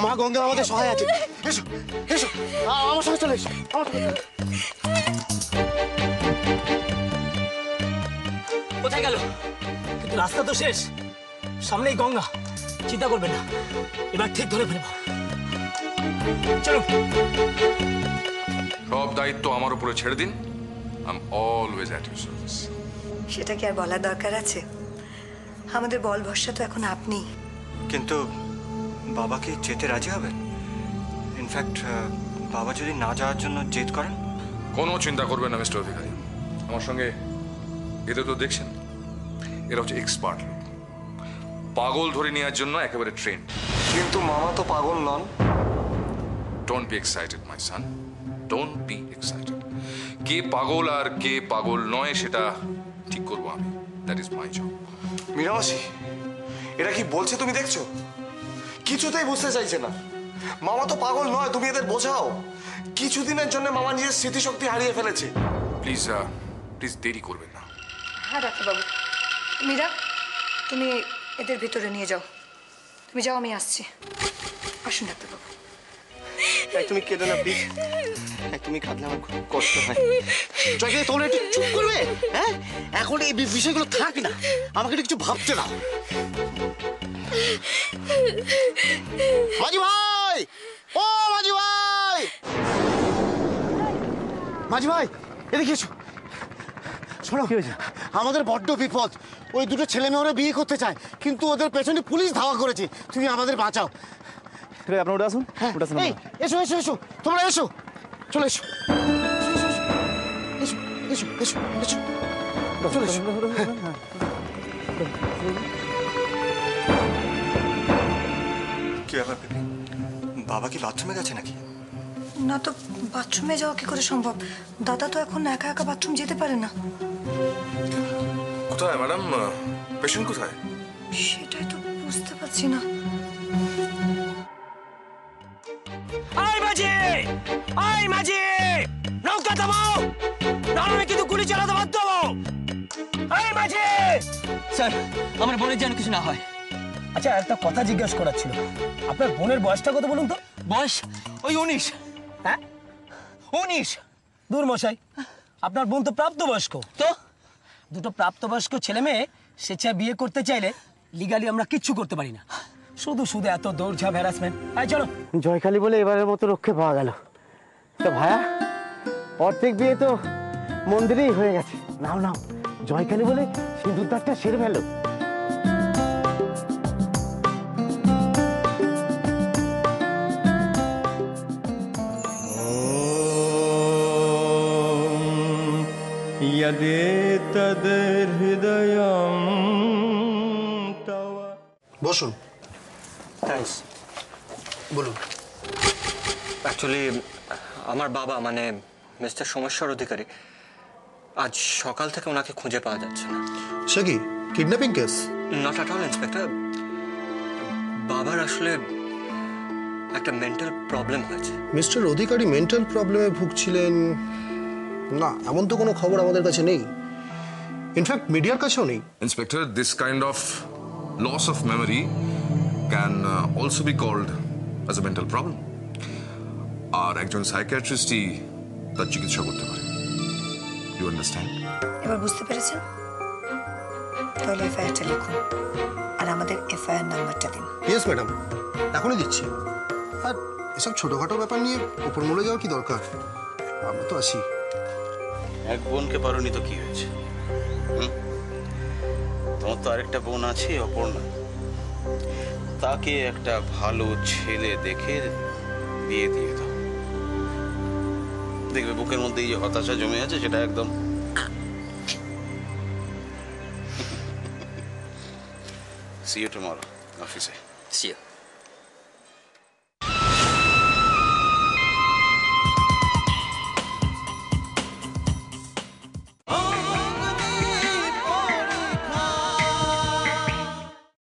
মা গঙ্গা আমাদের সহায় আছে। এসো এসো, আমার সঙ্গে চলে এসো, আমার সঙ্গে। কোথায় গেল? কিন্তু রাস্তা তো শেষ, সামনেই গঙ্গা। চিন্তা করবেন না, এবার ঠিক ধরে ফেলবো। চলো। সব দায়িত্ব আমার উপরে ছেড়ে দিন। I am always at your service. সেটা কি আর বলার দরকার আছে? আমাদের বল ভরসা তো এখন আপনি। কিন্তু বাবা কি যেতে রাজি হবেন? ইনফ্যাক্ট বাবা যদি না যাওয়ার জন্য জেদ করেন? কোনো চিন্তা করবেন না মিস্টার অধিকারী। আমার সঙ্গে এদের তো দেখছেন, এরা হচ্ছে এক্সপার্ট লোক, পাগল ধরে নেওয়ার জন্য একেবারে ট্রেন। কিন্তু মামা তো পাগল নন। Don't be excited my son, don't be excited. কে পাগল আর কে পাগল নয় সেটা ঠিক করবো আমি। That is my job. মীরামাসি, এরা কি বলছে তুমি দেখছো? কিছুতেই বুঝতে চাইছে না। মামা তো পাগল নয়, তুমি এদের বোঝাও। কিছুদিনের জন্য মামা নিজের স্মৃতিশক্তি হারিয়ে ফেলেছে। প্লিজ প্লিজ দেরি করবেন না। হ্যাঁ ডাক্তারবাবু। মীরা, তুমি এদের ভিতরে নিয়ে যাও। তুমি যাও, আমি আসছি। আসুন ডাক্তারবাবু। তুমি কেঁদো না প্লিজ। তুমি কাঁদলে আমার খুব কষ্ট হয়। জয়কে তোমরা একটু চুপ করবে? হ্যাঁ, এখন এই বিষয়গুলো থাক না, আমাকে কিছু ভাবতে দাও। মাঝি ভাই, ও মাঝি ভাই, মাঝি ভাই এদিকে এসো। শোনো, কি হয়েছে? আমাদের বড্ড বিপদ। ওই দুটো ছেলে মেয়ে ওরা বিয়ে করতে চায়, কিন্তু ওদের পেছনে পুলিশ ধাওয়া করেছে। তুমি আমাদের বাঁচাও। আপনার ওটা আসুন। এই, এসো এসো এসো, তোমরা এসো, চলে এসো, এসো এসো এসো এসো, চলে এসো। কি ব্যাপার পিপি? বাবা কি বাথরুমে গেছে নাকি? না তো, বাথরুমে যাওয়া কি করে সম্ভব? দাদা তো এখন একা একা বাথরুম যেতে পারে না। কোথায় ম্যাডাম? পেশেন্ট কোথায়? সেটাই তো বুঝতে পারছি না। আয় মাঝি, আয় মাঝি, নৌকা থামাও, নাহলে কিন্তু গুলি চালাতে বাধ্য হবো। আয় মাঝি। স্যার, আমার বোনের যেন কিছু না হয়। আচ্ছা, একটা কথা জিজ্ঞাসা করার ছিল। আপনার বোনের বয়সটা কত বলুন তো? বয়স ওই 19। হ্যাঁ, 19? দূর মশাই, আপনার বোন তো প্রাপ্তবয়স্ক। তো দুটো প্রাপ্তবয়স্ক ছেলে মেয়ে স্বেচ্ছায় বিয়ে করতে চাইলে লিগালি আমরা কিচ্ছু করতে পারি না। শুধু শুধু এত দৌড়ঝাঁপ, হ্যারাসমেন্ট। আয় চলো। জয়কালী বলে এবারের মতো রক্ষে পাওয়া গেল। তো ভাইয়া, অর্ধেক বিয়ে তো মন্দিরেই হয়ে গেছে। নাও নাও, জয়কালী বলে সিঁদুরদারটা সেরে ফেলো। বসুন। থ্যাঙ্কস। বলুন। অ্যাকচুয়ালি আমার বাবা, মানে মিস্টার সোমেশ্বর অধিকারী, আজ সকাল থেকে ওনাকে খুঁজে পাওয়া যাচ্ছে না। সে কি kidnapping case? Not at all inspector. বাবার আসলে একটা মেন্টাল প্রবলেম হয়েছে। মিস্টার অধিকারী মেন্টাল প্রবলেমে ভুগছিলেন? না, এমন তো কোনো খবর আমাদের কাছে নেই। ইনফ্যাক্ট মিডিয়ার কাছেও নেই। Inspector, this kind of loss of memory can also be called as a mental problem. আর একজন সাইকিয়াট্রিস্টই তার চিকিৎসা করতে পারে। You understand? এবার বুঝতে পেরেছেন? তাহলে এফআইআরটা লিখুন আর আমাদের এফআইআর নাম্বারটা দিন। ইয়েস ম্যাডাম, এখনই দিচ্ছি। আর এসব ছোটখাটো ব্যাপার নিয়ে উপর মরে যাওয়ার কি দরকার? আমরা তো আসি। এক বোনকে পারোনি তো কি হয়েছে? তোমার তো আরেকটা বোন আছে, অপর্ণা। তাকে একটা ভালো ছেলে দেখে বিয়ে দিয়ে দাও। দেখবে বুকের মধ্যে এই যে হতাশা জমে আছে সেটা একদম See you tomorrow, office. See you.